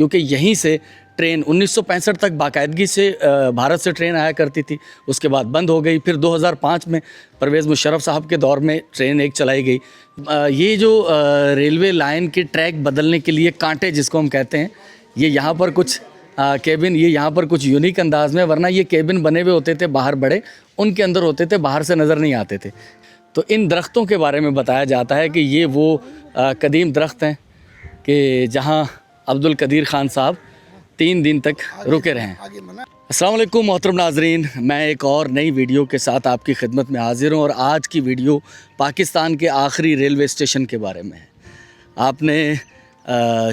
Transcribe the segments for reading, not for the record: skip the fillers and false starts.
क्योंकि यहीं से ट्रेन 1965 तक बाकायदगी से भारत से ट्रेन आया करती थी, उसके बाद बंद हो गई। फिर 2005 में परवेज़ मुशर्रफ साहब के दौर में ट्रेन एक चलाई गई। ये जो रेलवे लाइन के ट्रैक बदलने के लिए कांटे जिसको हम कहते हैं, ये यहाँ पर कुछ केबिन, ये यहाँ पर कुछ यूनिक अंदाज में, वरना ये केबिन बने हुए होते थे बाहर बड़े, उनके अंदर होते थे, बाहर से नज़र नहीं आते थे। तो इन दरख्तों के बारे में बताया जाता है कि ये वो कदीम दरख्त हैं कि जहाँ अब्दुल कदीर ख़ान साहब 3 दिन तक रुके रहे हैं। अस्सलाम वालेकुम मोहतरम नाजरीन, मैं एक और नई वीडियो के साथ आपकी खिदमत में हाज़िर हूँ और आज की वीडियो पाकिस्तान के आखिरी रेलवे स्टेशन के बारे में है। आपने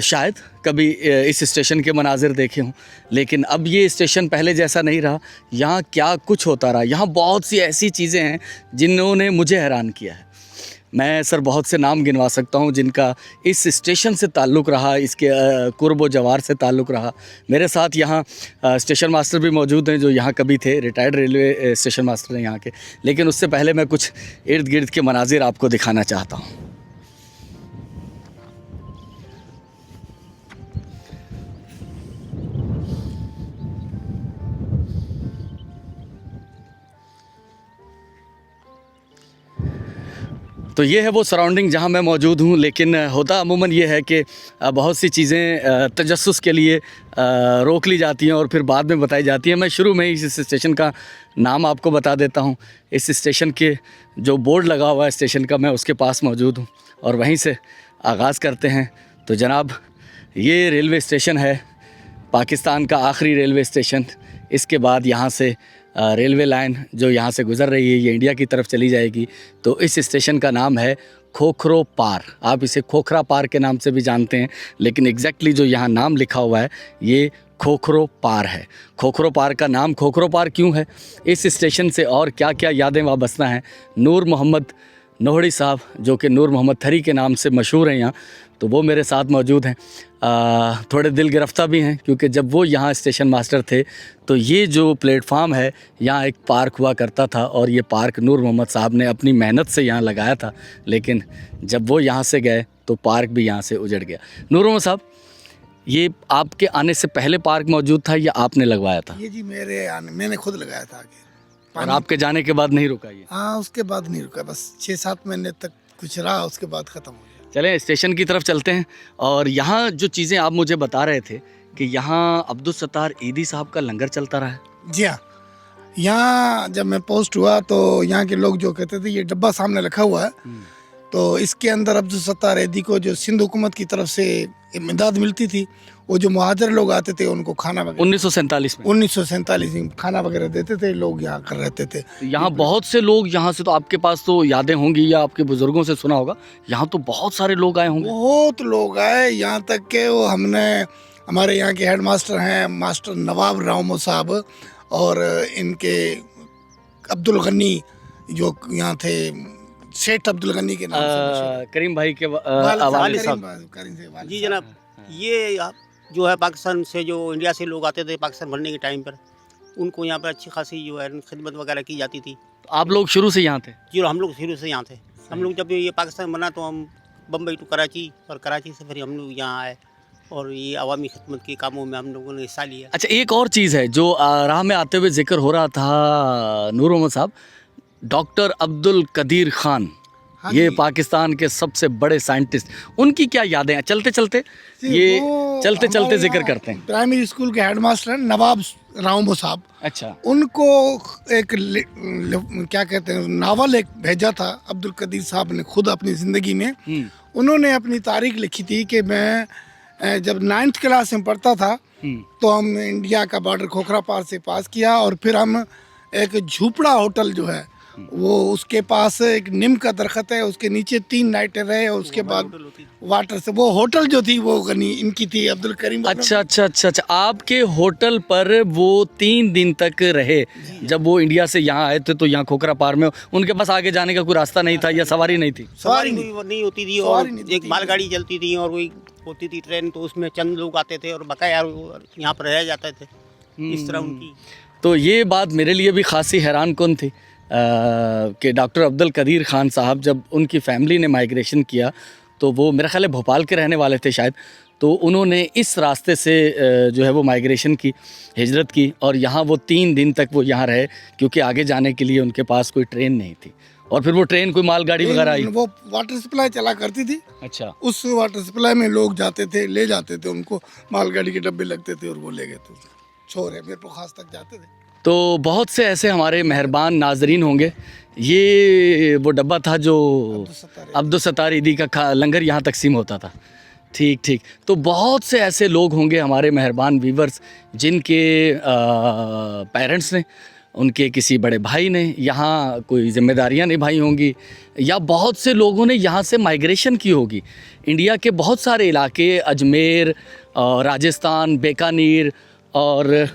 शायद कभी इस स्टेशन के मनाजिर देखे हों, लेकिन अब ये स्टेशन पहले जैसा नहीं रहा। यहाँ क्या कुछ होता रहा, यहाँ बहुत सी ऐसी चीज़ें हैं जिन्होंने मुझे हैरान किया है। मैं सर बहुत से नाम गिनवा सकता हूँ जिनका इस स्टेशन से ताल्लुक़ रहा, इसके कुर्ब व जवार से ताल्लुक़ रहा। मेरे साथ यहाँ स्टेशन मास्टर भी मौजूद हैं जो यहाँ कभी थे, रिटायर्ड रेलवे स्टेशन मास्टर हैं यहाँ के। लेकिन उससे पहले मैं कुछ इर्द गिर्द के मनाजिर आपको दिखाना चाहता हूँ। तो ये है वो सराउंडिंग जहाँ मैं मौजूद हूँ। लेकिन होता अमूमन ये है कि बहुत सी चीज़ें तजस्सुस के लिए रोक ली जाती हैं और फिर बाद में बताई जाती हैं। मैं शुरू में ही इस स्टेशन का नाम आपको बता देता हूँ। इस स्टेशन के जो बोर्ड लगा हुआ है स्टेशन का, मैं उसके पास मौजूद हूँ और वहीं से आगाज़ करते हैं। तो जनाब, ये रेलवे स्टेशन है, पाकिस्तान का आखिरी रेलवे स्टेशन। इसके बाद यहाँ से रेलवे लाइन जो यहाँ से गुज़र रही है ये इंडिया की तरफ चली जाएगी। तो इस स्टेशन का नाम है खोखरो पार। आप इसे खोखरा पार के नाम से भी जानते हैं, लेकिन एग्जैक्टली जो यहाँ नाम लिखा हुआ है ये खोखरो पार है। खोखरो पार का नाम खोखरो पार क्यों है, इस स्टेशन से और क्या क्या यादें वाबस्ता हैं। नूर मोहम्मद नोहड़ी साहब जो कि नूर मोहम्मद थरी के नाम से मशहूर हैं यहाँ, तो वो मेरे साथ मौजूद हैं। थोड़े दिल गिरफ्ता भी हैं क्योंकि जब वो यहाँ स्टेशन मास्टर थे तो ये जो प्लेटफार्म है यहाँ एक पार्क हुआ करता था और ये पार्क नूर मोहम्मद साहब ने अपनी मेहनत से यहाँ लगाया था। लेकिन जब वो यहाँ से गए तो पार्क भी यहाँ से उजड़ गया। नूर मोहम्मद साहब, ये आपके आने से पहले पार्क मौजूद था या आपने लगवाया था? ये जी मैंने खुद लगाया था आगे। और आपके जाने के बाद नहीं रुका ये? हाँ, उसके बाद नहीं रुका, बस 6-7 महीने तक कुछ रहा, उसके बाद ख़त्म हो गया। चलें स्टेशन की तरफ चलते हैं। और यहाँ जो चीज़ें आप मुझे बता रहे थे कि यहाँ अब्दुल सत्तार ईदी साहब का लंगर चलता रहा है। जी हाँ, यहाँ जब मैं पोस्ट हुआ तो यहाँ के लोग जो कहते थे ये डब्बा सामने रखा हुआ है, तो इसके अंदर अब्दुल सत्तार ईदी को जो सिंध हुकूमत की तरफ से इमदाद मिलती थी, वो जो मुहाजिर लोग आते थे उनको खाना वगैरह 1947 में खाना वगैरह देते थे, लोग यहाँ कर रहते थे। यहाँ बहुत से लोग, यहाँ से तो आपके पास तो यादें होंगी या आपके बुजुर्गों से सुना होगा, यहाँ तो बहुत सारे लोग आए होंगे। बहुत लोग आए, यहाँ तक के वो हमारे यहाँ के हेड मास्टर हैं मास्टर नवाब रामो साहब, और इनके अब्दुल गनी जो यहाँ थे, सेठ अब्दुल गनी के नाम से करीम भाई के जी जनाब। ये जो है पाकिस्तान से, जो इंडिया से लोग आते थे पाकिस्तान भरने के टाइम पर, उनको यहाँ पर अच्छी खासी जो है खिदमत वगैरह की जाती थी। आप लोग शुरू से यहाँ थे? जी, हम लोग शुरू से यहाँ थे। हम लोग जब ये पाकिस्तान बना तो हम बम्बई टू कराची, और कराची से फिर हम लोग यहाँ आए और ये अवामी खिदमत के कामों में हम लोगों ने हिस्सा लिया। अच्छा, एक और चीज़ है जो राह में आते हुए जिक्र हो रहा था नूर मोहम्मद साहब, डॉक्टर अब्दुल कदीर ख़ान, ये पाकिस्तान के सबसे बड़े साइंटिस्ट, उनकी क्या यादें हैं? चलते चलते जिक्र करते हैं। प्राइमरी स्कूल के हेड मास्टर हैं नवाब रामो साहब। अच्छा, उनको एक क्या कहते हैं नावल एक भेजा था अब्दुल कदीर साहब ने खुद अपनी ज़िंदगी में। उन्होंने अपनी तारीख लिखी थी कि मैं जब 9th क्लास में पढ़ता था तो हम इंडिया का बॉर्डर खोखरा पार से पास किया, और फिर हम एक झूपड़ा होटल जो है वो उसके पास एक नीम का दरख्त है, उसके नीचे 3 नाइटें रहे, और उसके बाद वाटर से वो होटल जो थी वो इनकी थी, अब्दुल करीम। अच्छा, आपके होटल पर वो 3 दिन तक रहे। जब वो इंडिया से यहाँ आए थे तो यहाँ खोखरा पार में उनके पास आगे जाने का कोई रास्ता नहीं था या सवारी नहीं थी? सवारी नहीं होती थी, और एक मालगाड़ी चलती थी और वही होती थी ट्रेन, तो उसमें चंद लोग आते थे और बकाया यहाँ पर रह जाते थे, इस तरह उनकी। तो ये बात मेरे लिए भी खासी हैरान कौन थी कि डॉक्टर अब्दुल कदीर ख़ान साहब जब उनकी फ़ैमिली ने माइग्रेशन किया तो वो मेरा ख्याल है भोपाल के रहने वाले थे शायद, तो उन्होंने इस रास्ते से जो है वो माइग्रेशन की, हिजरत की, और यहाँ वो 3 दिन तक वो यहाँ रहे, क्योंकि आगे जाने के लिए उनके पास कोई ट्रेन नहीं थी। और फिर वो ट्रेन कोई मालगाड़ी वगैरह आई? वो वाटर सप्लाई चला करती थी। अच्छा। उस वाटर सप्लाई में लोग जाते थे, ले जाते थे उनको, मालगाड़ी के डब्बे लगते थे और वो ले गए थे, छोरे मेरे को खास तक जाते थे। तो बहुत से ऐसे हमारे मेहरबान नाजरीन होंगे। ये वो डब्बा था जो अब्दुल सत्तार ईदी का लंगर यहाँ तकसीम होता था। ठीक ठीक। तो बहुत से ऐसे लोग होंगे हमारे मेहरबान व्यूवर्स जिनके पेरेंट्स ने, उनके किसी बड़े भाई ने यहाँ कोई जिम्मेदारियाँ निभाई होंगी, या बहुत से लोगों ने यहाँ से माइग्रेशन की होगी। इंडिया के बहुत सारे इलाके, अजमेर, राजस्थान, बीकानेर और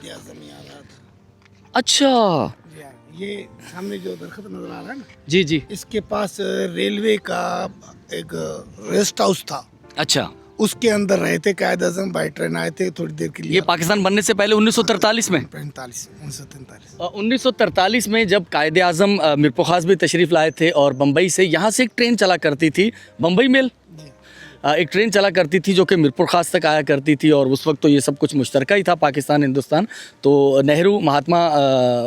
अच्छा ये सामने जो दरख्त नजर आ रहा है ना, जी जी, इसके पास रेलवे का एक रेस्ट हाउस था। अच्छा। उसके अंदर रहे थे कायद आजम, बाई ट्रेन आए थे थोड़ी देर के लिए। ये पाकिस्तान बनने से पहले 1943 में, 1943 में जब कायद आज़म मीर ख़ास भी तशरीफ़ लाए थे, और बम्बई से यहाँ से एक ट्रेन चला करती थी, बम्बई मेल, एक ट्रेन चला करती थी जो कि मीरपुर ख़ास तक आया करती थी। और उस वक्त तो ये सब कुछ मुश्तरका ही था, पाकिस्तान हिंदुस्तान। तो नेहरू, महात्मा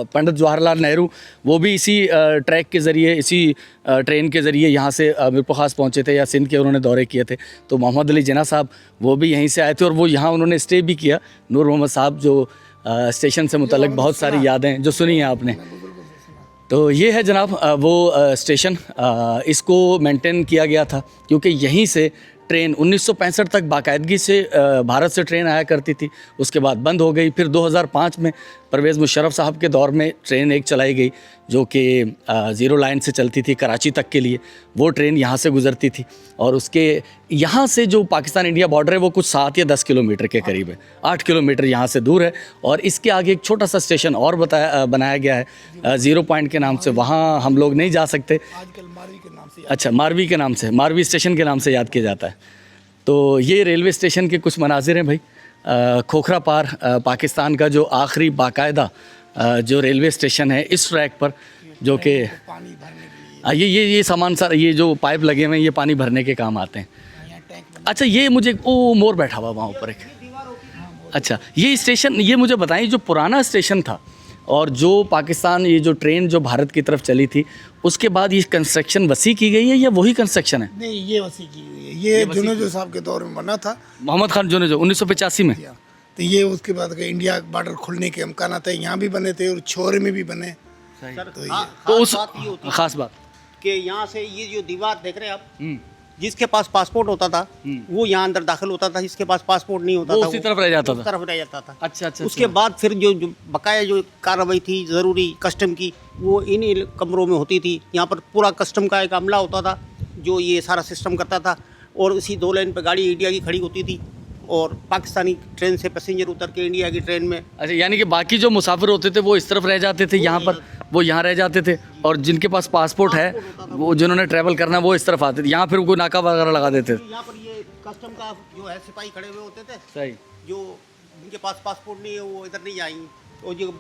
पंडित जवाहरलाल नेहरू, वो भी इसी ट्रैक के ज़रिए, इसी ट्रेन के ज़रिए यहाँ से मीरपुर ख़ास पहुँचे थे, या सिंध के उन्होंने दौरे किए थे। तो मोहम्मद अली जिन्ना साहब वो भी यहीं से आए थे, और वो यहाँ उन्होंने स्टे भी किया। नूर मोहम्मद साहब जो स्टेशन से मुतल्लिक बहुत सारी यादें जो सुनी हैं आपने। तो ये है जनाब वो स्टेशन, इसको मेंटेन किया गया था क्योंकि यहीं से ट्रेन 1965 तक बाकायदगी से भारत से ट्रेन आया करती थी। उसके बाद बंद हो गई। फिर 2005 में परवेज़ मुशर्रफ साहब के दौर में ट्रेन एक चलाई गई जो कि ज़ीरो लाइन से चलती थी कराची तक के लिए। वो ट्रेन यहाँ से गुज़रती थी, और उसके यहाँ से जो पाकिस्तान इंडिया बॉर्डर है वो कुछ 7 या 10 किलोमीटर के करीब है, 8 किलोमीटर यहाँ से दूर है। और इसके आगे एक छोटा सा स्टेशन और बनाया गया है ज़ीरो पॉइंट के नाम से। वहाँ हम लोग नहीं जा सकते, आजकल मारवी के नाम से। अच्छा, मारवी के नाम से, मारवी स्टेशन के नाम से याद किया जाता है। तो ये रेलवे स्टेशन के कुछ मनाजिर हैं भाई। खोखरा पार पाकिस्तान का जो आखिरी बाकायदा जो रेलवे स्टेशन है इस ट्रैक पर, जो कि पानी भरने के लिए ये सामान सर, ये जो पाइप लगे हुए हैं ये पानी भरने के काम आते हैं। यहाँ टैंक अच्छा, ये मुझे ओ मोर बैठा हुआ वहाँ ऊपर एक, अच्छा ये स्टेशन, ये मुझे बताइए जो पुराना स्टेशन था और जो पाकिस्तान, ये जो ट्रेन जो भारत की तरफ चली थी, उसके बाद ये कंस्ट्रक्शन वसी की गई है या वही कंस्ट्रक्शन है? नहीं, ये वसी की हुई है। ये जुनेजो साहब के दौर में बना था, मोहम्मद खान जुनेजो 1985 में। तो ये उसके बाद का इंडिया बॉर्डर खुलने के इम्कान थे, यहाँ भी बने थे और छोरे में भी बने। तो उस खास बात कि यहाँ से ये जो दीवार देख रहे हैं आप, जिसके पास पासपोर्ट होता था वो यहाँ अंदर दाखिल होता था, जिसके पास पासपोर्ट नहीं होता था उसी तरफ रह जाता था। तरफ रह जाता था। अच्छा अच्छा। उसके बाद फिर जो बकाया जो कार्रवाई थी ज़रूरी कस्टम की, वो इन कमरों में होती थी। यहाँ पर पूरा कस्टम का एक अमला होता था जो ये सारा सिस्टम करता था, और उसी 2 लाइन पर गाड़ी इंडिया की खड़ी होती थी और पाकिस्तानी ट्रेन से पैसेंजर उतर के इंडिया की ट्रेन में। अच्छा, यानी कि बाकी जो मुसाफिर होते थे वो इस तरफ रह जाते थे, यहाँ पर वो यहाँ रह जाते थे, और जिनके पास पासपोर्ट है वो जिन्होंने ट्रैवल करना वो इस तरफ आते थे। यहाँ फिर कोई नाका वगैरह लगा देते थे। यहाँ पर ये कस्टम का जो है सिपाही खड़े हुए होते थे। सही। जो जिनके पास पासपोर्ट नहीं है वो इधर नहीं आएंगे, और जो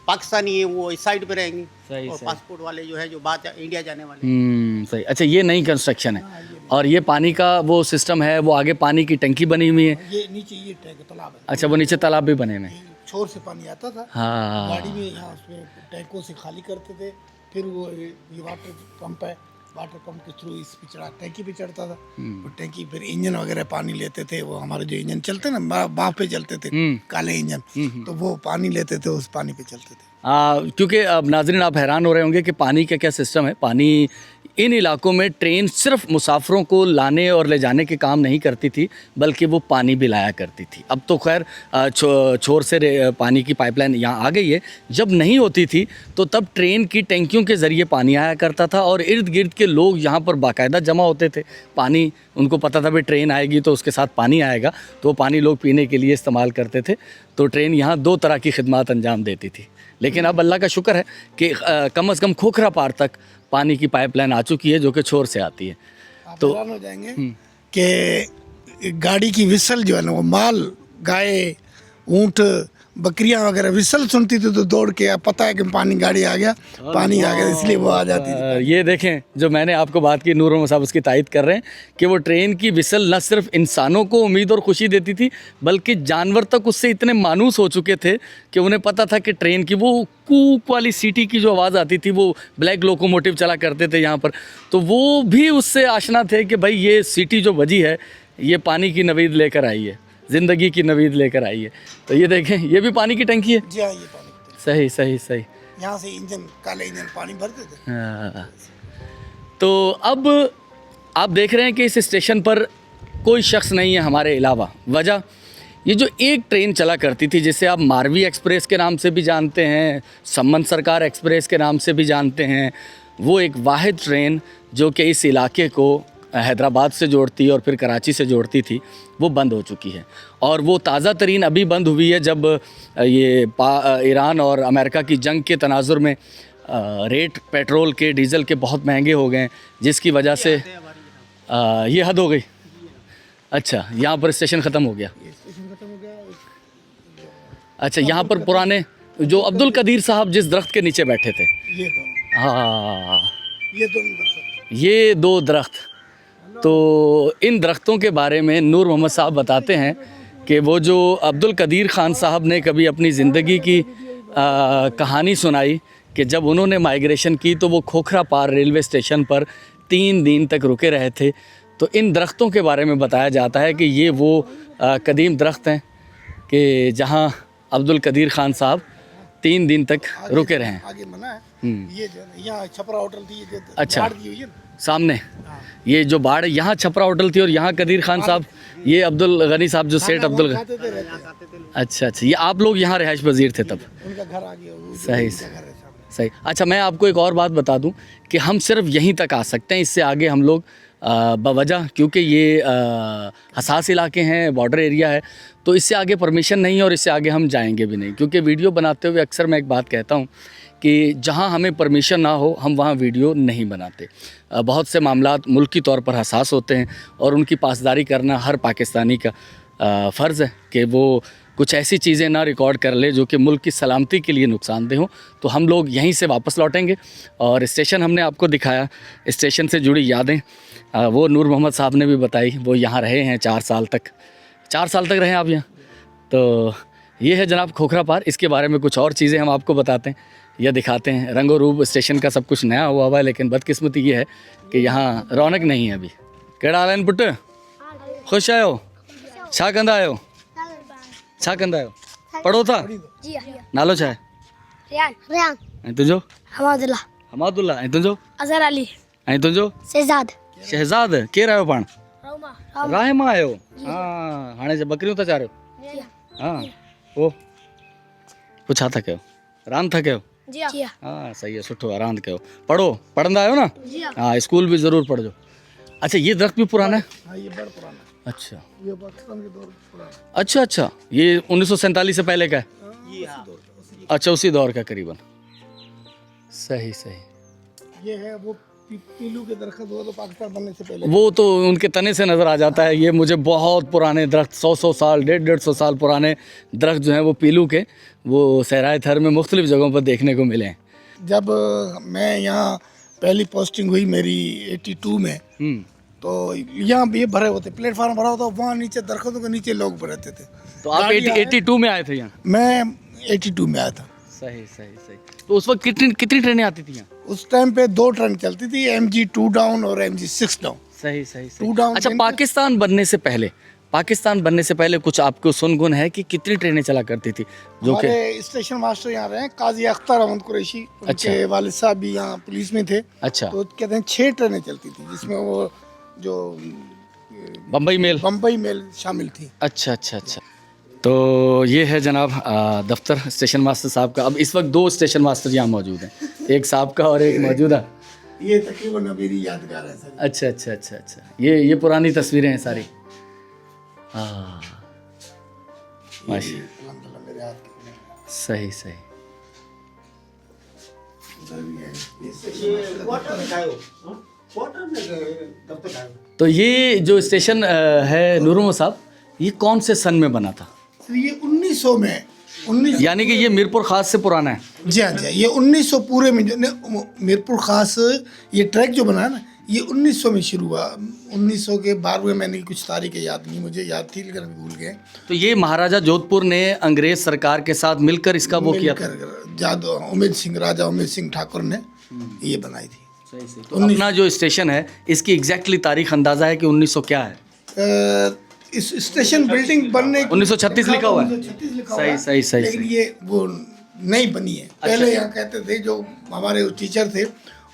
पाकिस्तानी है वो इस साइड पे रहेंगे। सही, और सही। पासपोर्ट वाले जो है जो बात इंडिया जाने वाले। सही। अच्छा, ये नई कंस्ट्रक्शन है, और ये पानी का वो सिस्टम है, वो आगे पानी की टंकी बनी हुई है। ये नीचे ये टैंक तालाब है। अच्छा, वो नीचे तालाब भी बने हुए हैं। छोर से पानी आता था, हाँ। गाड़ी में यहाँ उसमें टैंकों से खाली करते थे, फिर वो ये वाटर पंप है, वाटर पंप के थ्रू इस पे चढ़ा, टैंकी पे चढ़ता था। वो टैंकी फिर इंजन वगैरह पानी लेते थे, वो हमारे जो इंजन चलते ना बाँप पे चलते थे, काले इंजन, तो वो पानी लेते थे, उस पानी पे चलते थे। क्योंकि अब नाज़रीन आप हैरान हो रहे होंगे कि पानी का क्या सिस्टम है। पानी इन इलाकों में ट्रेन सिर्फ मुसाफिरों को लाने और ले जाने के काम नहीं करती थी, बल्कि वो पानी भी लाया करती थी। अब तो खैर छोर से पानी की पाइपलाइन यहाँ आ गई है। जब नहीं होती थी तो तब ट्रेन की टैंकियों के ज़रिए पानी आया करता था, और इर्द गिर्द के लोग यहाँ पर बाकायदा जमा होते थे। पानी उनको पता था भाई ट्रेन आएगी तो उसके साथ पानी आएगा, तो वो पानी लोग पीने के लिए इस्तेमाल करते थे। तो ट्रेन यहाँ 2 तरह की खिदमत अंजाम देती थी। लेकिन अब अल्लाह का शुक्र है कि कम से कम खोखरा पार तक पानी की पाइपलाइन आ चुकी है जो कि छोर से आती है। तो हैरान हो जाएंगे कि गाड़ी की विसल जो है ना, वो माल, गाय, ऊँट बकरियां वगैरह विसल सुनती थी तो दौड़ के, अब पता है कि पानी गाड़ी आ गया, पानी आ गया, इसलिए वो आ जाती थी। ये देखें जो मैंने आपको बात की, नूर मोहम्मद साहब उसकी तायद कर रहे हैं कि वो ट्रेन की विसल न सिर्फ इंसानों को उम्मीद और खुशी देती थी, बल्कि जानवर तक उससे इतने मानूस हो चुके थे कि उन्हें पता था कि ट्रेन की वो कूक वाली सीटी की जो आवाज़ आती थी, वो ब्लैक लोकोमोटिव चला करते थे यहाँ पर, तो वो भी उससे आशना थे कि भाई ये सीटी जो बजी है ये पानी की नवीद लेकर आई है, ज़िंदगी की नवीद लेकर आई है। तो ये देखें, ये भी पानी की टंकी है। जी हाँ, ये पानी की टंकी। सही सही सही। यहाँ से इंजन, काले इंजन पानी भरते थे। हाँ। तो अब आप देख रहे हैं कि इस स्टेशन पर कोई शख्स नहीं है हमारे अलावा। वजह, ये जो एक ट्रेन चला करती थी जिसे आप मारवी एक्सप्रेस के नाम से भी जानते हैं, सम्मन सरकार एक्सप्रेस के नाम से भी जानते हैं, वो एक वाहिद ट्रेन जो कि इस इलाके को हैदराबाद से जोड़ती और फिर कराची से जोड़ती थी, वो बंद हो चुकी है। और वो ताज़ा तरीन अभी बंद हुई है जब ये ईरान और अमेरिका की जंग के तनाजुर में रेट पेट्रोल के, डीज़ल के बहुत महंगे हो गए, जिसकी वजह से ये हद हो गई। अच्छा, यहाँ पर स्टेशन ख़त्म हो गया। अच्छा, यहाँ पर पुराने जो अब्दुल कदीर साहब जिस दरख्त के नीचे बैठे थे, ये दोनों, हाँ, ये 2 दरख्त। तो इन दरख्तों के बारे में नूर मोहम्मद साहब बताते हैं कि वो जो अब्दुल कदीर ख़ान साहब ने कभी अपनी ज़िंदगी की कहानी सुनाई कि जब उन्होंने माइग्रेशन की तो वो खोखरा पार रेलवे स्टेशन पर 3 दिन तक रुके रहे थे। तो इन दरख्तों के बारे में बताया जाता है कि ये वो कदीम दरख्त हैं कि जहाँ अब्दुल कदीर ख़ान साहब 3 दिन तक रुके रहे हैं। आगे मना है। ये जो यहाँ छपरा होटल थी, ये जो अच्छा, बाढ़ दी हुई है ना, सामने ये जो बाढ़, यहाँ छपरा होटल थी और यहाँ कदीर ख़ान साहब, ये अब्दुल गनी साहब जो सेठ अब्दुल। खाते थे रहते थे। अच्छा अच्छा, ये आप लोग यहाँ रिहाइश पजीर थे तब। उनका घर आ गया, वो सही उनका घर है सामने। सही। अच्छा, मैं आपको एक और बात बता दूं कि हम सिर्फ यहीं तक आ सकते हैं, इससे आगे हम लोग बवजह, क्योंकि ये हसास इलाके हैं, बॉर्डर एरिया है, तो इससे आगे परमिशन नहीं है और इससे आगे हम जाएंगे भी नहीं। क्योंकि वीडियो बनाते हुए अक्सर मैं एक बात कहता हूँ कि जहाँ हमें परमिशन ना हो हम वहाँ वीडियो नहीं बनाते। बहुत से मामलात मुल्की तौर पर हसास होते हैं और उनकी पासदारी करना हर पाकिस्तानी का फ़र्ज़ है कि वो कुछ ऐसी चीज़ें ना रिकॉर्ड कर ले जो कि मुल्क की सलामती के लिए नुकसानदेह हों। तो हम लोग यहीं से वापस लौटेंगे और स्टेशन हमने आपको दिखाया, स्टेशन से जुड़ी यादें वो नूर मोहम्मद साहब ने भी बताई। वो यहाँ रहे हैं 4 साल तक। 4 साल तक रहे आप यहाँ। तो ये है जनाब खोखरा पार। इसके बारे में कुछ और चीज़ें हम आपको बताते हैं या दिखाते हैं। रंगो रूप स्टेशन का सब कुछ नया हुआ है, लेकिन बदकिस्मती ये है कि यहाँ रौनक नहीं है अभी। केड़ा हाल है पुट? खुश आयो? छा कंदा आयो? छा कंदा आयो? पढ़ो था? जी नालो छा है? रियान रियान ऐं तुंहिंजो? हमादुल्ला हमादुल्ला। ऐं तुंहिंजो? अजहर अली ऐं तुंहिंजो? शहजाद शहजाद। केरु आहियो पाण? रोमा राहिमा आहियो? हाँ, हाणे जे बकरियूं था चारियो? हाँ, पोइ छा था कयो? रांदि था कयो? जी हाँ, सही है, सुठो आहे, रांदि कयो। पढ़ो, पढ़ंदा आहियो न? जी हाँ, स्कूल भी ज़रूर पढ़जो। अच्छा, ये दरख्त भी पुराना है? हाँ, ये बड़ा पुराना है। अच्छा ये पाकिस्तान के दौर में पुराना है। अच्छा अच्छा, ये 1947 से पहले का है? अच्छा, उसी दौर का करीबन। सही सही। ये है वो पीलू के दरख्त, वो तो पाकिस्तान बनने से पहले। वो तो उनके तने से नज़र आ जाता है। ये मुझे बहुत पुराने दरख्त, 100 साल, 150 साल पुराने दरख्त जो हैं वो पीलू के, वो सहराए थर में मुख्तलिफ़ जगहों पर देखने को मिले हैं। जब मैं यहाँ पहली पोस्टिंग हुई मेरी 82 में, तो यहाँ ये भरे होते, प्लेटफार्म भरा होता, वहाँ नीचे दरख्तों के नीचे लोग रहते थे। तो आप 82 में आए थे यहाँ? मैं 82 में आया था। सही सही सही। तो उस वक्त कितनी ट्रेनें आती थी यहाँ? उस टाइम पे 2 ट्रेन चलती थी, MG 2 डाउन और MG 6 डाउन। सही सही सही। 2 डाउन। अच्छा, पाकिस्तान बनने से पहले कुछ आपको सुनगुन है कि कितनी ट्रेनें चला करती थी? जो कि हमारे स्टेशन मास्टर यहाँ रहे, काजी अख्तर अहमद कुरैशी, उनके वालिद साहब भी यहाँ पुलिस में थे। अच्छा। तो कहते हैं 6 ट्रेनें चलती थी, जिसमें वो जो बम्बई मेल शामिल थी। अच्छा अच्छा अच्छा। तो ये है जनाब दफ्तर स्टेशन मास्टर साहब का। अब इस वक्त 2 स्टेशन मास्टर यहाँ मौजूद हैं, एक साहब का और एक मौजूदा। ये तकरीबन मेरी यादगार है सर। अच्छा अच्छा अच्छा अच्छा। ये पुरानी तस्वीरें हैं सारी। हाँ, माशा, अल्हम्दुलिल्लाह मेरे हाथ के। सही सही। तो ये जो स्टेशन है नूर मोहम्मद साहब, ये कौन से सन में बना था? तो ये 1900 में 19 यानी कि ये मीरपुर खास से पुराना है। जी हाँ जी हाँ, ये 1900 पूरे में मीरपुर खास ये ट्रैक जो बना है ना, ये 1900 में शुरू हुआ। 1900 के 12वें महीने की कुछ तारीखें याद नहीं, मुझे याद थी लेकिन अभी भूल गए। तो ये महाराजा जोधपुर ने अंग्रेज सरकार के साथ मिलकर इसका वो किया था। जादू उमेद सिंह, राजा उमेद सिंह ठाकुर ने ये बनाई थी। तो अपना जो स्टेशन है इसकी एग्जैक्टली तारीख अंदाजा है कि 1900 क्या है? इस स्टेशन बिल्डिंग बनने 1936 लिखा हुआ है। 1936 लिखा हुआ है, सही सही लेकिन सही। ये वो नहीं बनी है। पहले यहाँ कहते थे, जो हमारे टीचर थे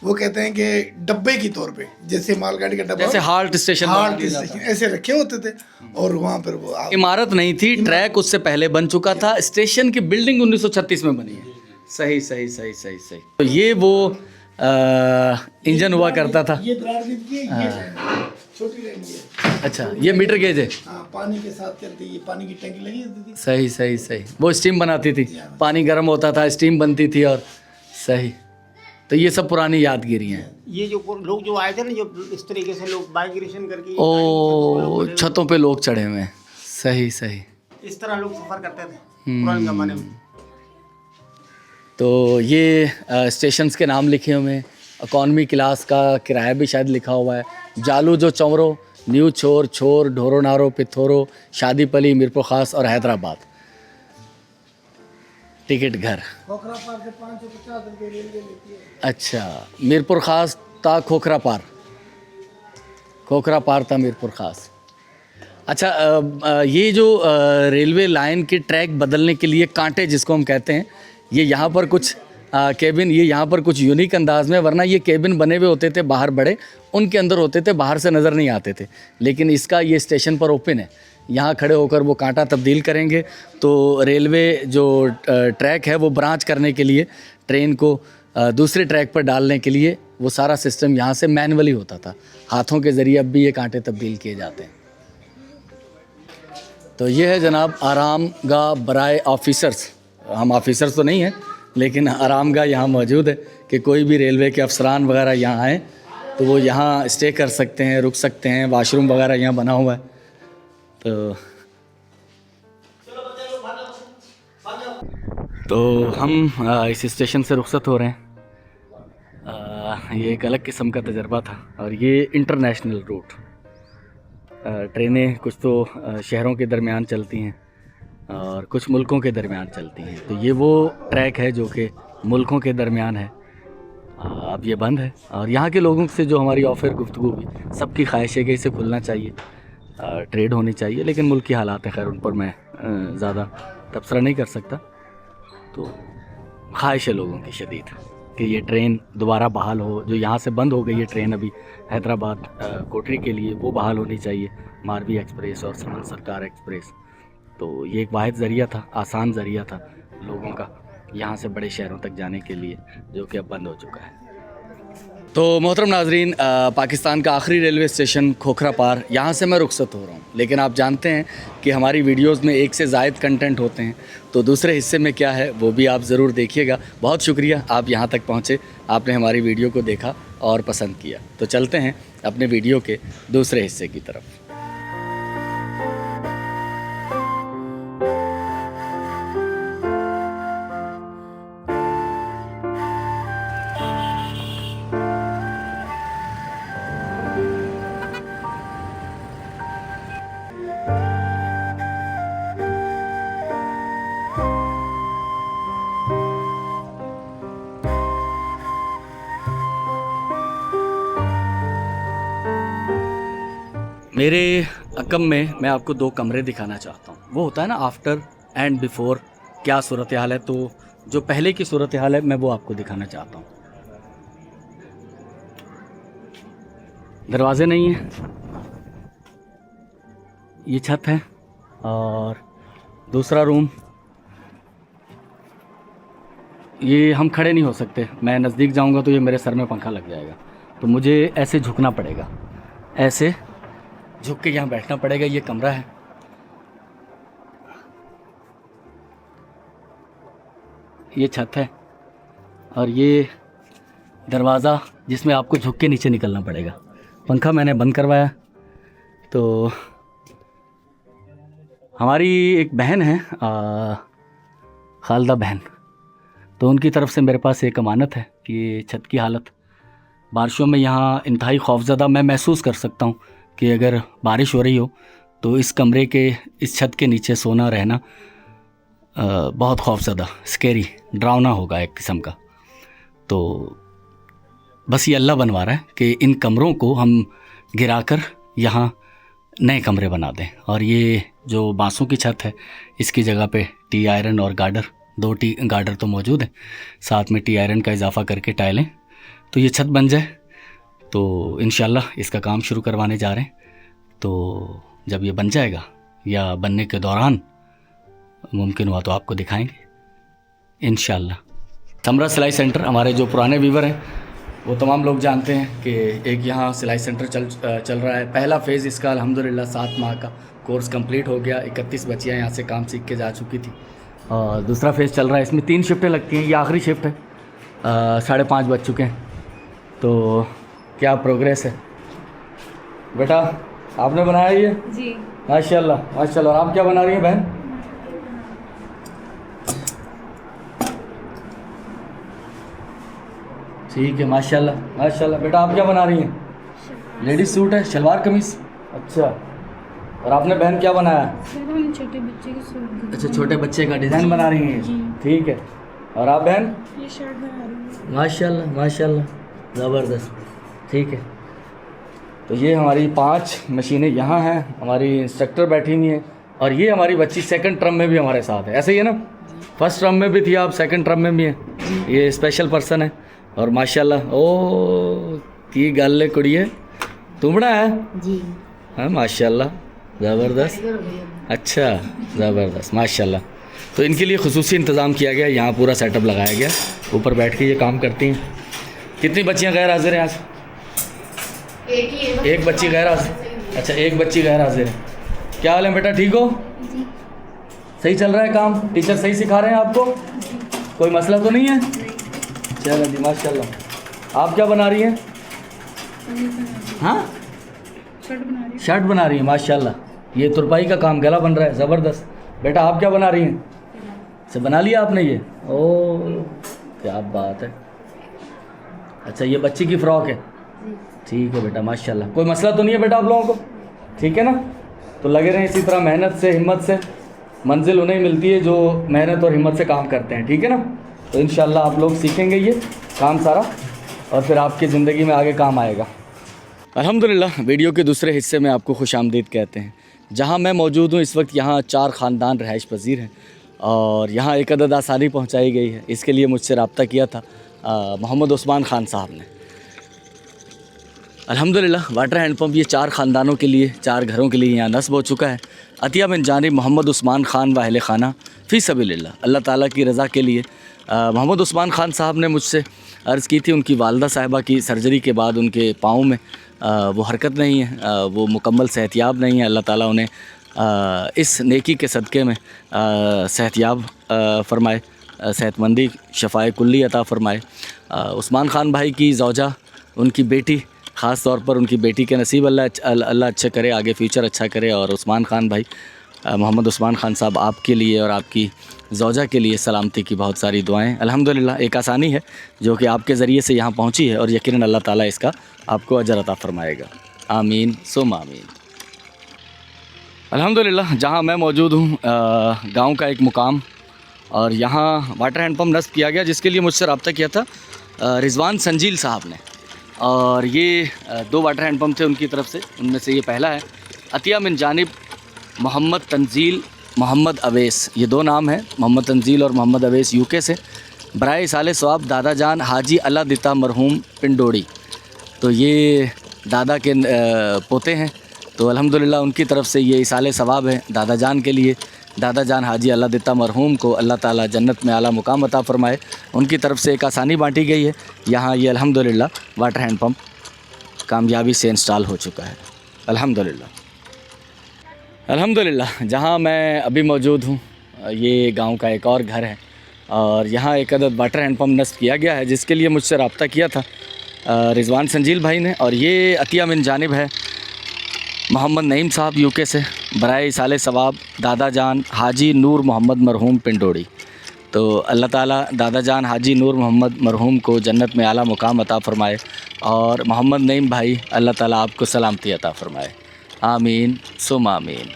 वो कहते हैं कि डब्बे की तौर पे, जैसे मालगाड़ी का डब्बा, जैसे हाल्ट स्टेशन हाल्ट स्टेशन ऐसे रखे होते थे, और वहाँ पर वो इमारत नहीं थी, ट्रैक उससे पहले बन चुका था। स्टेशन की बिल्डिंग 1936 में बनी है। सही सही सही सही सही। तो ये वो इंजन हुआ करता था। ये द्राविड की ये छोटी रेंज है। अच्छा, ये मीटर गेज है। हाँ, पानी के साथ चलती है, पानी की टंकी लगी होती थी। सही सही सही। वो स्टीम बनाती थी, पानी गर्म होता था, स्टीम बनती थी। और सही, तो ये सब पुरानी यादगिरी हैं। ये जो लोग जो आए थे ना, जो इस तरीके से लोग माइग्रेशन करके ओ, छतों पे लोग चढ़े हुए हैं। सही सही। इस तरह लोग सफ़र करते थे पुराने ज़माने में। तो ये स्टेशंस के नाम लिखे हुए हैं। इकॉनमी क्लास का किराया भी शायद लिखा हुआ है। जालू जो चौरो, न्यू छोर, छोर, ढोरो नारो, पिथोरो, शादीपली, मीरपुर खास और हैदराबाद। टिकट घर। खोखरा पार से 550 रुपये रेलवे लेती है। अच्छा, मीरपुर खास था खोखरा पार। खोखरा पार था मीरपुर खास। अच्छा, ये जो रेलवे लाइन के ट्रैक बदलने के लिए कांटे जिसको हम कहते हैं, ये यहाँ पर कुछ केबिन, ये यहाँ पर कुछ यूनिक अंदाज में, वरना ये केबिन बने हुए होते थे बाहर बड़े, उनके अंदर होते थे, बाहर से नज़र नहीं आते थे। लेकिन इसका ये स्टेशन पर ओपन है, यहाँ खड़े होकर वो कांटा तब्दील करेंगे तो रेलवे जो ट्रैक है वो ब्रांच करने के लिए, ट्रेन को दूसरे ट्रैक पर डालने के लिए, वो सारा सिस्टम यहाँ से मैनुअली होता था। हाथों के ज़रिए अब भी ये कांटे तब्दील किए जाते हैं। तो ये है जनाब आरामगाह बराए ऑफिसर्स। हम ऑफिसर्स तो नहीं हैं, लेकिन आरामगाह यहाँ मौजूद है कि कोई भी रेलवे के अफसरान वगैरह यहाँ आए तो वो यहाँ स्टे कर सकते हैं, रुक सकते हैं। वाशरूम वगैरह यहाँ बना हुआ है। तो हम इस स्टेशन से रुखसत हो रहे हैं। ये एक अलग किस्म का तजर्बा था। और ये इंटरनेशनल रूट, ट्रेनें कुछ तो शहरों के दरमियान चलती हैं और कुछ मुल्कों के दरमियान चलती हैं। तो ये वो ट्रैक है जो कि मुल्कों के दरमियान है। अब ये बंद है। और यहाँ के लोगों से जो हमारी ऑफर गुफ्तगू हुई, सबकी ख्वाहिश है कि इसे खुलना चाहिए, ट्रेड होनी चाहिए। लेकिन मुल्क की हालात है, खैर उन पर मैं ज़्यादा तबसरा नहीं कर सकता। तो ख्वाहिश है लोगों की शदीद कि ये ट्रेन दोबारा बहाल हो। जो यहाँ से बंद हो गई है ट्रेन अभी हैदराबाद कोटरी के लिए, वो बहाल होनी चाहिए, मारवी एक्सप्रेस और समन सरकार एक्सप्रेस। तो ये एक वाहिद ज़रिया था, आसान ज़रिया था लोगों का यहाँ से बड़े शहरों तक जाने के लिए, जो कि अब बंद हो चुका है। तो मोहतरम नाजरीन, पाकिस्तान का आखिरी रेलवे स्टेशन खोखरा पार, यहाँ से मैं रुखसत हो रहा हूँ। लेकिन आप जानते हैं कि हमारी वीडियोस में एक से ज़ायद कंटेंट होते हैं, तो दूसरे हिस्से में क्या है वो भी आप ज़रूर देखिएगा। बहुत शुक्रिया आप यहाँ तक पहुँचे, आपने हमारी वीडियो को देखा और पसंद किया। तो चलते हैं अपने वीडियो के दूसरे हिस्से की तरफ। मेरे अकम में मैं आपको 2 कमरे दिखाना चाहता हूँ। वो होता है ना आफ्टर एंड बिफोर, क्या सूरत हाल है। तो जो पहले की सूरत हाल है मैं वो आपको दिखाना चाहता हूँ। दरवाजे नहीं है, ये छत है। और दूसरा रूम, ये हम खड़े नहीं हो सकते, मैं नज़दीक जाऊँगा तो ये मेरे सर में पंखा लग जाएगा। तो मुझे ऐसे झुकना पड़ेगा, ऐसे झुक के यहाँ बैठना पड़ेगा। ये कमरा है। ये छत है और ये दरवाज़ा जिसमें आपको झुक के नीचे निकलना पड़ेगा। पंखा मैंने बंद करवाया। तो हमारी एक बहन है, खालदा बहन, तो उनकी तरफ से मेरे पास एक अमानत है कि छत की हालत बारिशों में यहाँ इंतहाई खौफज़दा मैं महसूस कर सकता हूँ कि अगर बारिश हो रही हो तो इस कमरे के इस छत के नीचे सोना रहना बहुत खौफज़दा, स्कैरी, डरावना होगा एक किस्म का। तो बस ये अल्लाह बनवा रहा है कि इन कमरों को हम गिराकर यहाँ नए कमरे बना दें। और ये जो बांसों की छत है इसकी जगह पे टी आयरन और गार्डर, 2 टी गार्डर तो मौजूद है, साथ में टी आयरन का इजाफा करके टाइलें, तो ये छत बन जाए तो इंशाल्लाह इसका काम शुरू करवाने जा रहे हैं। तो जब ये बन जाएगा या बनने के दौरान मुमकिन हुआ तो आपको दिखाएंगे इंशाल्लाह। समरा सिलाई सेंटर, हमारे जो पुराने व्यूवर हैं वो तमाम लोग जानते हैं कि एक यहाँ सिलाई सेंटर चल रहा है। पहला फ़ेज़ इसका अल्हम्दुलिल्लाह 7 माह का कोर्स कंप्लीट हो गया। 31 बच्चियाँ यहाँ से काम सीख के जा चुकी थी और दूसरा फ़ेज़ चल रहा है। इसमें 3 शिफ्टें लगती हैं, ये आखिरी शिफ्ट है। 5:30 बज चुके हैं। तो क्या प्रोग्रेस है बेटा, आपने बनाया ये? जी माशाल्लाह माशाल्लाह। और आप क्या बना रही हैं बहन? ठीक है माशाल्लाह माशाल्लाह। बेटा आप क्या बना रही हैं? लेडीज़ सूट है, शलवार कमीज़। अच्छा, और आपने बहन क्या बनाया? सर हम छोटे बच्चे के सूट। अच्छा, छोटे बच्चे का डिज़ाइन बना रही हैं, ठीक है। और आप बहन? ये शर्ट बना रही हूँ। माशाल्लाह माशाल्लाह, ज़बरदस्त, ठीक है। तो ये हमारी 5 मशीनें यहाँ हैं, हमारी इंस्ट्रक्टर बैठी हुई हैं और ये हमारी बच्ची सेकंड टर्म में भी हमारे साथ है। ऐसे ही है ना, फर्स्ट टर्म में भी थी आप, सेकंड टर्म में भी हैं। ये स्पेशल पर्सन है और माशाल्लाह। ओ की गल है कुड़िए, तू बनाया है? जी हाँ माशाल्लाह, ज़बरदस्त। अच्छा ज़बरदस्त माशाल्लाह। तो इनके लिए खुसूसी इंतज़ाम किया गया, यहाँ पूरा सेटअप लगाया गया, ऊपर बैठ के ये काम करती हैं। कितनी बच्चियाँ गैर हाजिर हैं आज? एक बच्ची गैर हाजिर। अच्छा, एक बच्ची गैर हाजिर है। क्या हाल है बेटा, ठीक हो? सही चल रहा है काम? टीचर सही सिखा रहे हैं आपको? कोई मसला तो नहीं है? चलो जी माशाल्लाह। आप क्या बना रही हैं? हाँ, शर्ट बना रही है माशाल्लाह। ये तुरपाई का काम, गला बन रहा है, ज़बरदस्त। बेटा आप क्या बना रही हैं? से बना लिया आपने ये? ओ क्या बात है। अच्छा, ये बच्ची की फ़्रॉक है, ठीक है बेटा माशाल्लाह। कोई मसला तो नहीं है बेटा आप लोगों को? ठीक है ना? तो लगे रहें इसी तरह, मेहनत से, हिम्मत से। मंजिल उन्हें मिलती है जो मेहनत और हिम्मत से काम करते हैं, ठीक है ना? तो इंशाल्लाह आप लोग सीखेंगे ये काम सारा और फिर आपकी ज़िंदगी में आगे काम आएगा। अल्हम्दुलिल्लाह, वीडियो के दूसरे हिस्से में आपको खुशामदीद कहते हैं। जहाँ मैं मौजूद हूँ इस वक्त, यहाँ 4 ख़ानदान रहाइश पजीर हैं और यहाँ एक अदद आसानी पहुँचाई गई है। इसके लिए मुझसे रब्ता किया था मोहम्मद उस्मान ख़ान साहब ने। अल्हम्दुलिल्लाह, वाटर हैंड पंप ये 4 ख़ानदानों के लिए, 4 घरों के लिए यहाँ नस्ब हो चुका है। अतिया बिन जानिब मोहम्मद उस्मान ख़ान व अहले खाना फ़ी सबीलिल्लाह, अल्लाह ताला की रज़ा के लिए। मोहम्मद उस्मान ख़ान साहब ने मुझसे अर्ज़ की थी, उनकी वालदा साहिबा की सर्जरी के बाद उनके पाँव में वो हरकत नहीं है, वो मुकम्मल सेहतियाब नहीं है। अल्लाह ताला उन्हें इस नेकी के सदक़े में सेहतियाब फ़रमाए, सेहतमंदी, शफ़ाए कुल्ली अता फ़रमाए। उस्मान ख़ान भाई की ज़ौजा, उनकी बेटी, ख़ास तौर पर उनकी बेटी के नसीब अल्लाह अच्छे करे, आगे फ्यूचर अच्छा करे। और उस्मान ख़ान भाई, मोहम्मद उस्मान ख़ान साहब, आपके लिए और आपकी ज़ौजा के लिए सलामती की बहुत सारी दुआएं। अल्हम्दुलिल्लाह, एक आसानी है जो कि आपके ज़रिए से यहाँ पहुँची है और यकीनन अल्लाह ताला इसका आपको अजर अता फ़रमाएगा। आमीन सुम आमीन। अल्हम्दुलिल्लाह, जहाँ मैं मौजूद हूँ गाँव का एक मुकाम और यहाँ वाटर हैंड पम्प नस्ब किया गया, जिसके लिए मुझसे रब्ता किया था रिजवान संजील साहब ने। और ये 2 वाटर हैंड पम्प थे उनकी तरफ से, उनमें से ये पहला है। अतिया बिन जानिब मोहम्मद तंजील, मोहम्मद अवैस, ये 2 नाम हैं, मोहम्मद तंजील और मोहम्मद अवैस, यूके से। बराए साले सवाब दादा जान हाजी अल्लाह दिता मरहूम पिंडोड़ी, तो ये दादा के पोते हैं। तो अल्हम्दुलिल्लाह उनकी तरफ से ये इसाले सवाब है दादा जान के लिए। दादा जान हाजी अल्लाह दिता मरहूम को अल्लाह ताला जन्नत में आला मुकाम अता फ़रमाए। उनकी तरफ से एक आसानी बांटी गई है। यहाँ ये अल्हम्दुलिल्लाह वाटर हैंड पम्प कामयाबी से इंस्टॉल हो चुका है अल्हम्दुलिल्लाह। अल्हम्दुलिल्लाह, जहाँ मैं अभी मौजूद हूँ ये गांव का एक और घर है और यहाँ एक अदद वाटर हैंड पम्प नस्ब किया गया है, जिसके लिए मुझसे रब्ता किया था रिजवान संजील भाई ने। और ये अतिया बिन जानिब है मोहम्मद नईम साहब, यूके से। बराए साले सवाब दादा जान हाजी नूर मोहम्मद मरहूम पिंडोड़ी, तो अल्लाह ताला दादा जान हाजी नूर मोहम्मद मरहूम को जन्नत में आला मुकाम अता फ़रमाए और मोहम्मद नईम भाई अल्लाह ताला आपको सलामती अता फ़रमाए। आमीन सुम आमीन।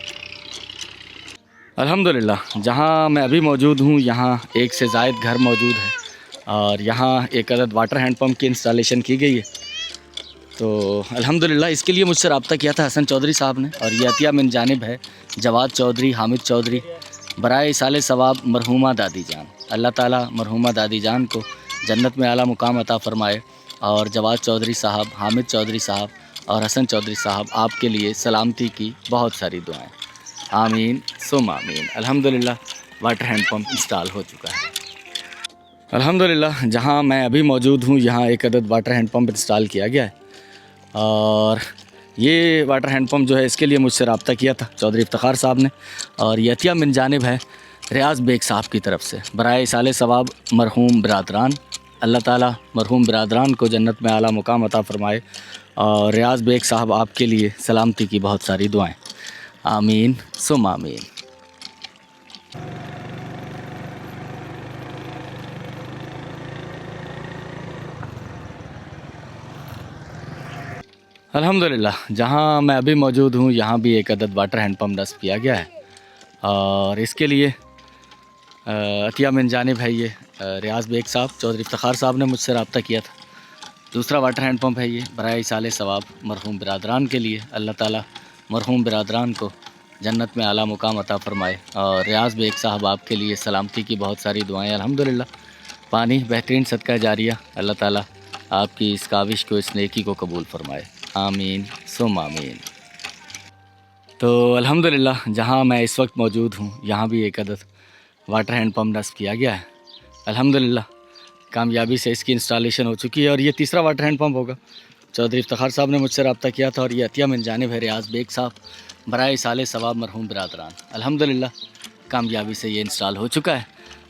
अल्हम्दुलिल्लाह जहाँ मैं अभी मौजूद हूँ यहाँ एक से ज़ायद घर मौजूद है और यहाँ एक अदद वाटर हैंड पंप की इंस्टॉलेशन की गई है। तो अल्हम्दुलिल्लाह इसके लिए मुझसे रब्ता किया था हसन चौधरी साहब ने और ये अतिया मिन जानिब है जवाद चौधरी हामिद चौधरी बराए इसाले सवाब मरहूमा दादी जान। अल्लाह ताला मरहूमा दादी जान को जन्नत में आला मुकाम अता फ़रमाए और जवाद चौधरी साहब, हामिद चौधरी साहब और हसन चौधरी साहब आपके लिए सलामती की बहुत सारी दुआएं। आमीन सुम आमीन। अल्हम्दुलिल्लाह वाटर हैंड पंप इंस्टॉल हो चुका है। अल्हम्दुलिल्लाह जहाँ मैं अभी मौजूद हूँ यहाँ एक अदद वाटर हैंड पंप इंस्टॉल किया गया है और ये वाटर हैंड पंप जो है इसके लिए मुझसे रब्ता किया था चौधरी इफ्तिखार साहब ने और ये अतिया मिन जानिब है रियाज बेग साहब की तरफ से बराए इसाले सवाब मरहूम बिरादरान। अल्लाह ताला मरहूम बिरादरान को जन्नत में आला मुकाम अता फ़रमाए और रियाज बेग साहब आपके लिए सलामती की बहुत सारी दुआएं। आमीन सुम आमीन। अल्हम्दुलिल्लाह जहाँ मैं अभी मौजूद हूँ यहाँ भी एक अदद वाटर हैंड पंप नस्ब किया गया है और इसके लिए अतिया मिन जानिब है ये रियाज बेग साहब चौधरी इफ्तिखार साहब ने मुझसे रब्ता किया था। दूसरा वाटर हैंड पंप है ये बराए इसाले सवाब मरहूम बिरादरान के लिए। अल्लाह ताला मरहूम बिरादरान को जन्नत में आला मुकाम अता फ़रमाए और रियाज बेग साहब आपके लिए सलामती की बहुत सारी दुआएं। अल्हम्दुलिल्लाह पानी बेहतरीन सदका जारिया। अल्लाह ताला आपकी इस काविश को, इस नेकी को कबूल फ़रमाए। आमीन सुम आमीन। तो अल्हम्दुलिल्लाह जहाँ मैं इस वक्त मौजूद हूँ यहाँ भी एक अदद वाटर हैंड पंप नस्ब किया गया है। अल्हम्दुलिल्लाह कामयाबी से इसकी इंस्टॉलेशन हो चुकी है और ये तीसरा वाटर हैंड पंप होगा। चौधरी इफ्तिखार साहब ने मुझसे रब्ता किया था और ये अतिया मिन जानिब है रियाज बेग साहब बराए साले सवाब मरहूम बिरादरान। अल्हम्दुलिल्लाह कामयाबी से ये इंस्टॉल हो चुका है।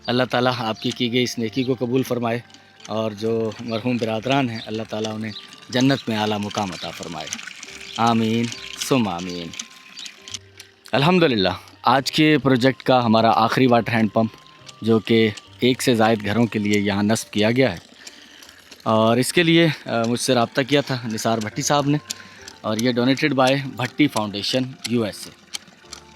अल्लाह ताला आपकी की गई इस नेकी को कबूल फ़रमाए और जो मरहूम बिरादरान हैं अल्लाह ताला उन्हें जन्नत में आला मुकाम अता फ़रमाए। आमीन सुम आमीन। अल्हम्दुलिल्लाह आज के प्रोजेक्ट का हमारा आखिरी वाटर हैंड पंप जो कि एक से ज़ायद घरों के लिए यहाँ नस्ब किया गया है और इसके लिए मुझसे रब्ता किया था निसार भट्टी साहब ने और ये donated by Bhatti foundation USA।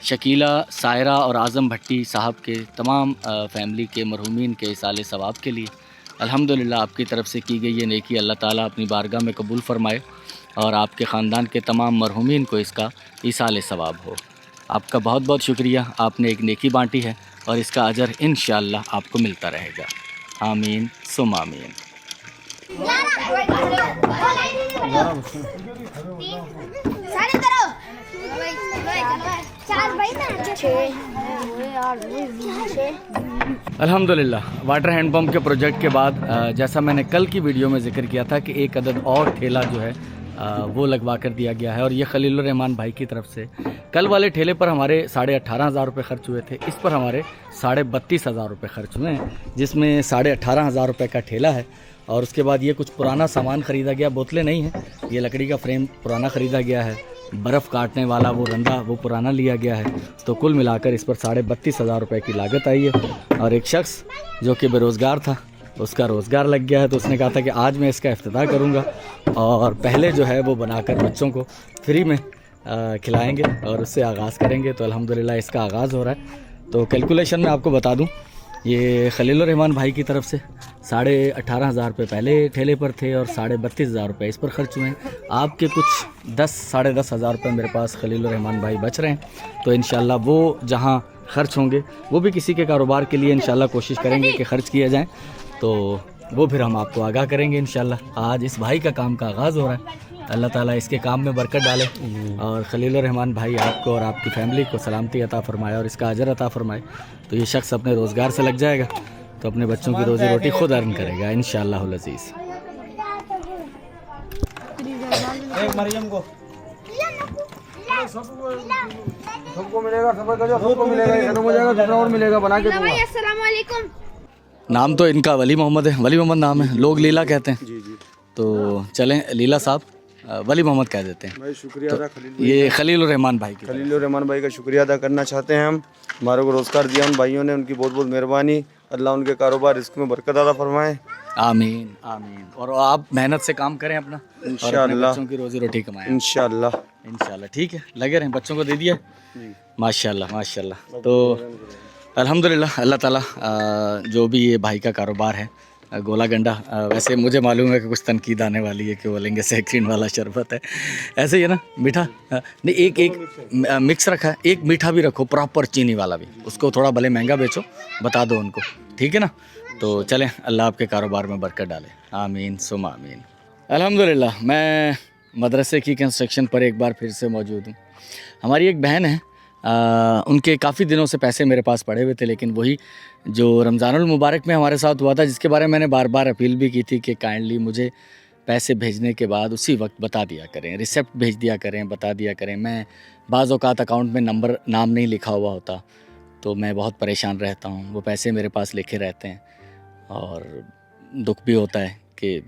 Shakila, Saira और आज़म भट्टी साहब के तमाम फैमिली के मरहूमीन के इसाले सवाब के लिए अल्हम्दुलिल्लाह आपकी तरफ से की गई ये नेकी अल्लाह ताला अपनी बारगाह में कबूल फ़रमाए और आपके ख़ानदान के तमाम मरहूमीन को इसका इसाले सवाब हो। आपका बहुत बहुत शुक्रिया। आपने एक नेकी बांटी है और इसका अजर इंशाअल्लाह आपको मिलता रहेगा। आमीन सुम आमीन। अल्हम्दुलिल्लाह वाटर हैंड पंप के प्रोजेक्ट के बाद जैसा मैंने कल की वीडियो में ज़िक्र किया था कि एक अदद और ठेला जो है वो लगवा कर दिया गया है और ये खलीलुर रहमान भाई की तरफ से। कल वाले ठेले पर हमारे 18,500 रुपये खर्च हुए थे, इस पर हमारे 32,500 रुपये खर्च हुए हैं, जिसमें 18,500 रुपये का ठेला है और उसके बाद ये कुछ पुराना सामान ख़रीदा गया। बोतलें नहीं हैं, ये लकड़ी का फ्रेम पुराना ख़रीदा गया है, बर्फ़ काटने वाला वो रंदा वो पुराना लिया गया है। तो कुल मिलाकर इस पर 32,500 रुपये की लागत आई है और एक शख्स जो कि बेरोज़गार था उसका रोज़गार लग गया है तो उसने कहा था कि आज मैं इसका इफ्तिताह करूँगा और पहले जो है वो बनाकर बच्चों को फ्री में खिलाएँगे और उससे आगाज़ करेंगे। तो अल्हम्दुलिल्लाह इसका आगाज़ हो रहा है। तो कैलकुलेशन में आपको बता दूँ ये खलीलुर रहमान भाई की तरफ से 18,500 रुपये पहले ठेले पर थे और 32,500 रुपये इस पर खर्च हुए हैं। आपके कुछ 10-10,500 रुपये मेरे पास खलीलुर रहमान भाई बच रहे हैं। तो इंशाल्लाह वो जहाँ खर्च होंगे वो भी किसी के कारोबार के लिए इंशाल्लाह कोशिश करेंगे कि ख़र्च किया जाए, तो वो फिर हम आपको आगाह करेंगे इंशाल्लाह। आज इस भाई का काम का आगाज़ हो रहा है। अल्लाह ताला इसके काम में बरकत डाले और खलीलुर रहमान भाई आपको और आपकी फ़ैमिली को सलामती अता फ़रमाए और इसका अजर अता फ़रमाए। तो ये शख्स अपने रोज़गार से लग जाएगा तो अपने बच्चों की रोज़ी रोटी खुद अर्न करेगा इंशाअल्लाहुल अज़ीज़। सबको मिलेगा, सबको मिलेगा, खत्म हो जाएगा, दूसरा और मिलेगा बना के दूंगा। अस्सलाम वालेकुम। नाम तो इनका वली मोहम्मद है, वली मोहम्मद नाम है, लोग लीला कहते हैं। जी जी तो चलें लीला साहब वली मोहम्मद कह देते हैं। भाई शुक्रिया अदा ये खलीलुर रहमान भाई की खलीलुर रहमान भाई का शुक्रिया अदा करना चाहते हैं हम। हमारे को रोज़गार दिया उन भाइयों ने, उनकी बहुत बहुत मेहरबानी। अल्लाह उनके कारोबार रिस्क में बरकत अता फरमाए। आमीन आमीन। और आप मेहनत से काम करें अपना और अपने इंशाअल्लाह। बच्चों की रोजी रोटी कमाएं इंशाअल्लाह। इंशाल्लाह। ठीक है, लगे रहें। बच्चों को दे दिया? माशाल्लाह माशाल्लाह। तो अल्हम्दुलिल्लाह अल्लाह ताला जो भी ये भाई का कारोबार है गोला गंडा, वैसे मुझे मालूम है कि कुछ तनकीद आने वाली है कि बोलेंगे सैक्रीन वाला शरबत है, ऐसे ही है ना मीठा? नहीं, एक मिक्स रखा है, एक मीठा भी रखो प्रॉपर चीनी वाला भी, उसको थोड़ा भले महंगा बेचो, बता दो उनको, ठीक है ना? तो चलें, अल्लाह आपके कारोबार में बरकत डाले। आमीन सुम आमीन। अल्हम्दुलिल्लाह मैं मदरसे की कंस्ट्रक्शन पर एक बार फिर से मौजूद हूँ। हमारी एक बहन है, उनके काफ़ी दिनों से पैसे मेरे पास पड़े हुए थे, लेकिन वही जो रमज़ानुल मुबारक में हमारे साथ हुआ था, जिसके बारे में मैंने बार बार अपील भी की थी कि काइंडली मुझे पैसे भेजने के बाद उसी वक्त बता दिया करें, रिसिप्ट भेज दिया करें, बता दिया करें। मैं बाज़ औक़ात अकाउंट में नाम नहीं लिखा हुआ होता तो मैं बहुत परेशान रहता हूँ, वो पैसे मेरे पास लिखे रहते हैं और दुख भी होता है कि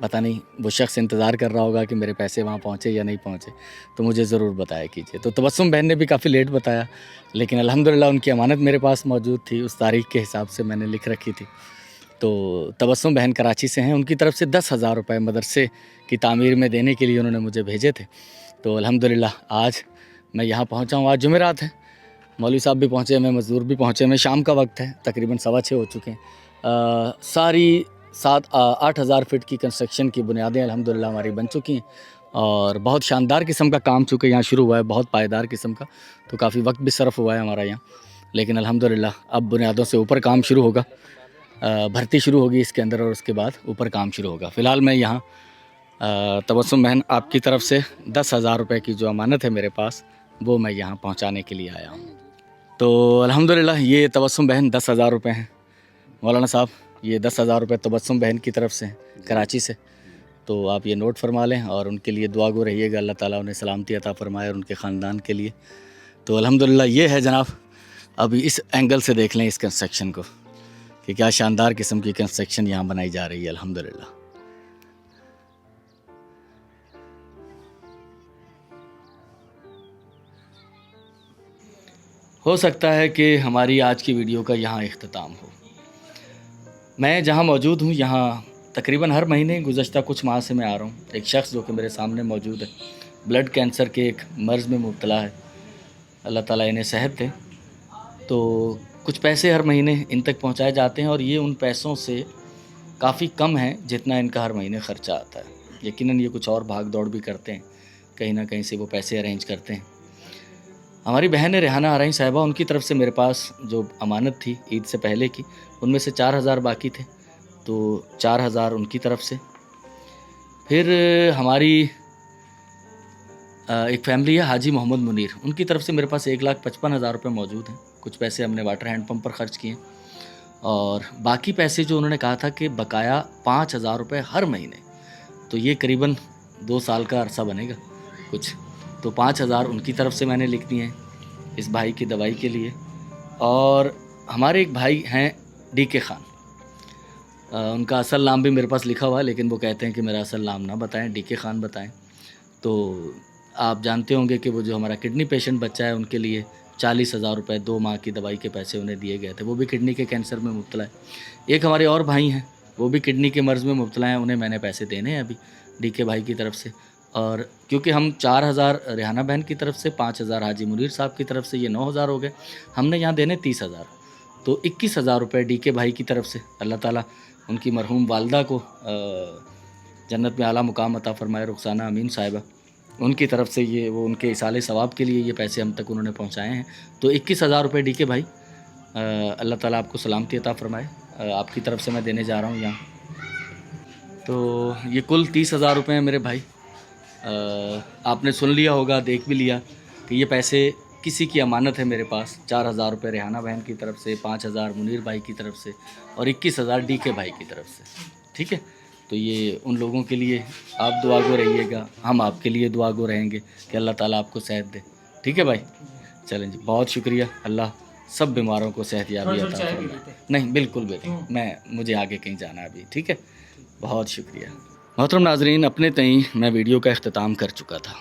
पता नहीं वो शख्स इंतज़ार कर रहा होगा कि मेरे पैसे वहाँ पहुँचे या नहीं पहुँचे, तो मुझे ज़रूर बताया कीजिए। तो तबस्सुम बहन ने भी काफ़ी लेट बताया, लेकिन अल्हम्दुलिल्लाह उनकी अमानत मेरे पास मौजूद थी, उस तारीख़ के हिसाब से मैंने लिख रखी थी। तो तबस्सुम बहन कराची से हैं, उनकी तरफ से 10,000 रुपये मदरसे की तामीर में देने के लिए उन्होंने मुझे भेजे थे। तो अल्हम्दुलिल्लाह आज मैं यहाँ पहुँचा हूँ। आज जुमेरात है, मौलवी साहब भी पहुँचे हुए, मज़दूर भी पहुँचे हुए, शाम का वक्त है, तकरीबन 6:15 हो चुके हैं। सारी 7-8 हज़ार फिट की कंस्ट्रक्शन की बुनियादें अल्हम्दुलिल्लाह हमारी बन चुकी हैं और बहुत शानदार किस्म का काम चूँकि यहाँ शुरू हुआ है, बहुत पायदार किस्म का, तो काफ़ी वक्त भी सर्फ हुआ है हमारा यहाँ, लेकिन अल्हम्दुलिल्लाह अब बुनियादों से ऊपर काम शुरू होगा, भर्ती शुरू होगी इसके अंदर और उसके बाद ऊपर काम शुरू होगा। फ़िलहाल मैं यहाँ तबस्सुम बहन आपकी तरफ से 10,000 रुपये की जो अमानत है मेरे पास, वो मैं यहाँ पहुँचाने के लिए आया हूँ। तो अल्हम्दुलिल्लाह ये तबस्सुम बहन 10,000 रुपये हैं। मौलाना साहब ये 10,000 रुपये तबस्सुम बहन की तरफ से हैं कराची से, तो आप ये नोट फरमा लें और उनके लिए दुआ गो रहिएगा, अल्लाह ताला उन्हें सलामती अता फरमाए और उनके ख़ानदान के लिए। तो अल्हम्दुलिल्लाह ये है जनाब, अभी इस एंगल से देख लें इस कंस्ट्रक्शन को कि क्या शानदार किस्म की कंस्ट्रक्शन यहाँ बनाई जा रही है अल्हम्दुलिल्लाह। हो सकता है कि हमारी आज की वीडियो का यहाँ इख्तिताम हो। मैं जहाँ मौजूद हूँ यहाँ तकरीबन हर महीने गुज़श्ता कुछ माह से मैं आ रहा हूँ। एक शख्स जो कि मेरे सामने मौजूद है, ब्लड कैंसर के एक मर्ज़ में मुब्तला है, अल्लाह ताला इन्हें सेहत दे। तो कुछ पैसे हर महीने इन तक पहुँचाए जाते हैं और ये उन पैसों से काफ़ी कम है जितना इनका हर महीने ख़र्चा आता है। यकीनन ये कुछ और भाग दौड़ भी करते हैं, कहीं ना कहीं से वो पैसे अरेंज करते हैं। हमारी बहन रेहाना आरही साहिबा, उनकी तरफ से मेरे पास जो अमानत थी ईद से पहले की, उनमें से 4,000 बाकी थे, तो 4,000 उनकी तरफ से। फिर हमारी एक फैमिली है हाजी मोहम्मद मुनीर, उनकी तरफ से मेरे पास 1,55,000 रुपये मौजूद हैं। कुछ पैसे हमने वाटर हैंड पंप पर ख़र्च किए और बाकी पैसे जो उन्होंने कहा था कि बकाया 5,000 रुपये हर महीने, तो ये करीबन 2 साल का अरसा बनेगा कुछ, तो 5,000 उनकी तरफ से मैंने लिख दिए हैं इस भाई की दवाई के लिए। और हमारे एक भाई हैं DK खान, उनका असल नाम भी मेरे पास लिखा हुआ है, लेकिन वो कहते हैं कि मेरा असल नाम ना बताएं, DK खान बताएं। तो आप जानते होंगे कि वो जो हमारा किडनी पेशेंट बच्चा है, उनके लिए 40,000 रुपये 2 माह की दवाई के पैसे उन्हें दिए गए थे, वो भी किडनी के कैंसर में मुब्तला है। एक हमारे और भाई हैं, वो भी किडनी के मर्ज़ में मुब्तला हैं, उन्हें मैंने पैसे देने हैं अभी DK भाई की तरफ से। और क्योंकि हम 4,000 रेहाना बहन की तरफ से, 5,000 हाजी मुनीर साहब की तरफ से, ये 9,000 हो गए, हमने यहाँ देने 30,000, तो 21,000 रुपये DK भाई की तरफ से। अल्लाह ताला उनकी मरहूम वालदा को जन्नत में आला मुकाम अता फरमाए, रुखसाना अमीन साहिबा, उनकी तरफ से ये वो उनके इसाले सवाब के लिए ये पैसे हम तक उन्होंने पहुँचाए हैं। तो 21,000 रुपये DK भाई, अल्लाह ताला आपको सलामती अता फरमाए, आपकी तरफ से मैं देने जा रहा हूँ यहाँ। तो ये कुल 30,000 रुपये हैं मेरे भाई। आपने सुन लिया होगा, देख भी लिया कि ये पैसे किसी की अमानत है मेरे पास। 4,000 रुपये रेहाना बहन की तरफ से, 5,000 मुनीर भाई की तरफ से और 21,000 DK भाई की तरफ से, ठीक है। तो ये उन लोगों के लिए आप दुआ गो रहिएगा, हम आपके लिए दुआ गो रहेंगे कि अल्लाह ताला आपको सेहत दे, ठीक है भाई। चलें जी, बहुत शुक्रिया, अल्लाह सब बीमारों को सेहतयाबी अता फरमाए। नहीं बिल्कुल बेटे, मुझे आगे कहीं जाना है अभी, ठीक है, बहुत शुक्रिया। मोहतरम नाजरीन, अपने तई मैं वीडियो का अख्तिताम कर चुका था,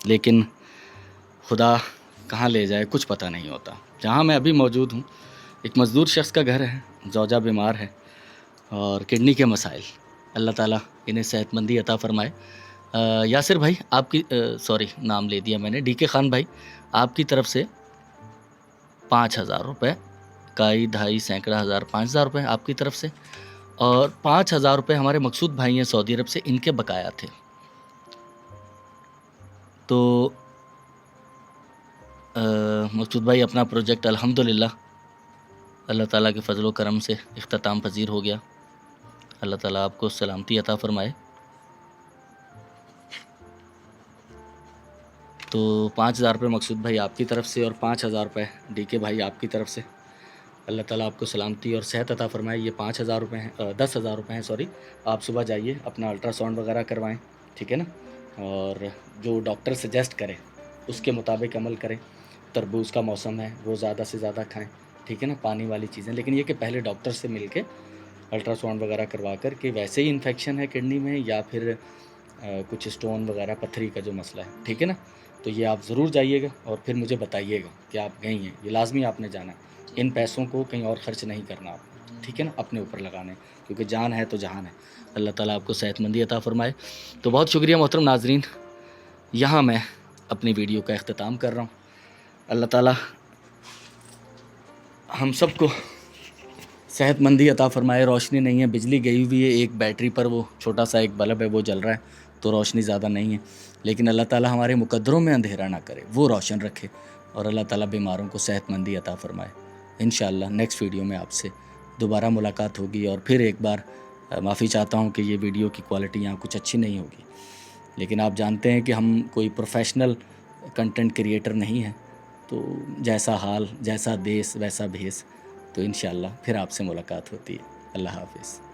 लेकिन खुदा कहाँ ले जाए कुछ पता नहीं होता। जहाँ मैं अभी मौजूद हूँ, एक मज़दूर शख्स का घर है, जौजा बीमार है और किडनी के मसाइल, अल्लाह ताला इन्हें सेहतमंदी अता फ़रमाए। यासिर भाई आपकी सॉरी नाम ले दिया मैंने, डीके खान भाई आपकी तरफ से 5,000 रुपये, काई ढाई सैकड़ा हज़ार 5,000 रुपये आपकी तरफ से, और 5,000 रुपये हमारे मकसूद भाई हैं सऊदी अरब से, इनके बकाया थे। तो मकसूद भाई अपना प्रोजेक्ट अल्हम्दुलिल्लाह अल्लाह ताला के फ़ज़ल व करम से इख्तिताम पज़ीर हो गया। अल्लाह ताला आपको सलामती अता फ़रमाए। तो 5,000 रुपये मकसूद भाई आपकी तरफ से और 5,000 रुपये डीके भाई आपकी तरफ से। अल्लाह ताला आपको सलामती और सेहत अता फ़रमाए। ये 5,000 रुपये हैं, 10,000 रुपये हैं सॉरी। आप सुबह जाइए अपना अल्ट्रासाउंड वगैरह करवाएं, ठीक है ना, और जो डॉक्टर सजेस्ट करे उसके मुताबिक अमल करें। तरबूज का मौसम है, वो ज़्यादा से ज़्यादा खाएं, ठीक है ना, पानी वाली चीज़ें। लेकिन ये कि पहले डॉक्टर से मिल के अल्ट्रासाउंड वगैरह करवा कर कि वैसे ही इन्फेक्शन है किडनी में या फिर कुछ स्टोन वगैरह पत्थरी का जो मसला है, ठीक है ना। तो ये आप ज़रूर जाइएगा और फिर मुझे बताइएगा कि आप गई हैं। ये लाजमी आपने जाना है, इन पैसों को कहीं और ख़र्च नहीं करना आप, ठीक है ना, अपने ऊपर लगाने, क्योंकि जान है तो जहान है। अल्लाह ताला आपको सेहतमंदी अता फ़रमाए। तो बहुत शुक्रिया मोहतरम नाजरीन, यहाँ मैं अपनी वीडियो का अख्तिताम कर रहा हूँ। अल्लाह ताला हम सबको सेहतमंदी अता फ़रमाए। रोशनी नहीं है, बिजली गई हुई है, एक बैटरी पर वो छोटा सा एक बल्ब है वो जल रहा है, तो रोशनी ज़्यादा नहीं है। लेकिन अल्लाह ताला हमारे मुकद्दरों में अंधेरा ना करे, वो रोशन रखे, और अल्लाह ताला बीमारों को सेहतमंदी अता फ़रमाए। इंशाअल्लाह नेक्स्ट वीडियो में आपसे दोबारा मुलाकात होगी। और फिर एक बार माफ़ी चाहता हूँ कि ये वीडियो की क्वालिटी यहाँ कुछ अच्छी नहीं होगी, लेकिन आप जानते हैं कि हम कोई प्रोफेशनल कंटेंट क्रिएटर नहीं हैं। तो जैसा हाल, जैसा देश, वैसा भेस। तो इंशाअल्लाह फिर आपसे मुलाकात होती है। अल्लाह हाफ़िज़।